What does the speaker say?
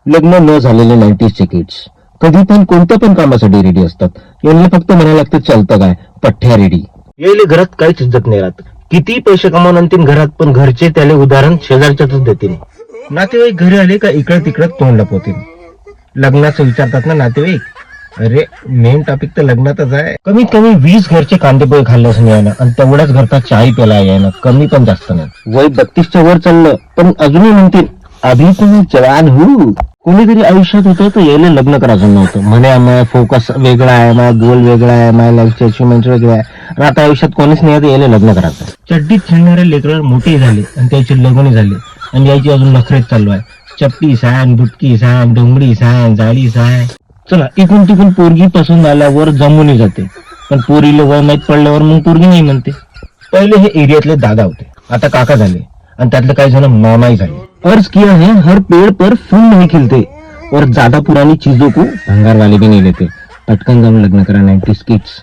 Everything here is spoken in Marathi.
लग्न न झालेले 90s किड्स कधी पण कोणत्या पण कामासाठी रेडी असतात. यांना फक्त म्हणायला लागतं चालतं काय पठ्ठ्या रेडी. यायले घरात काहीच इज्जत नाही राहत. किती पैसे कमावून आणतील घरात, पण घरचे त्याले उदाहरण शेजारच्याच देतील. नातेवाईक घरी आले का इकडं तिकडं तोंड लपवतील. लग्नाचं विचारतात ना नातेवाईक, अरे मेन टॉपिक तर लग्नातच आहे. कमीत कमी 20 घरचे कांदे पोहे खाल्लेच नाही ना, आणि तेवढ्याच घरचा चाय प्याला आहे ना, कमी पण जास्त नाही. वय 32च्या वर चाललं पण अजूनही म्हणतील अभी तुम्ही जवान हो. कोणीतरी आयुष्यात होतं तर यायला लग्न करायचं नव्हतं. म्हणे माझा फोकस वेगळा आहे, माझा गोल वेगळा आहे, माझ्या लाईफचे अचिव्हमेंट वेगळे आहे, आणि आता आयुष्यात कोणीच नाही यायला लग्न करायचं. चड्डीत खेळणारे लेकरं मोठे झाले आणि त्याची लग्न झाले, आणि यायची अजून नखरेच चालू आहे. चप्पी सांग, बुटकी सांग, डोंगरी सांग, जाळी सांग. चला इकून तिकून पोरगी पसंत आल्यावर जमूनही जाते, पण पोरीला वय माहीत पडल्यावर मग पोरगी नाही म्हणते. पहिले हे एरियातले दादा होते, आता काका झाले, आणि त्यातले काही जण मामाही झाले. अर्ज किया है हर पेड़ पर फूल नहीं खिलते, और ज्यादा पुरानी चीजों को भंगार वाले भी नहीं लेते. पटकन जाऊन लग्न करा 90s किड्स.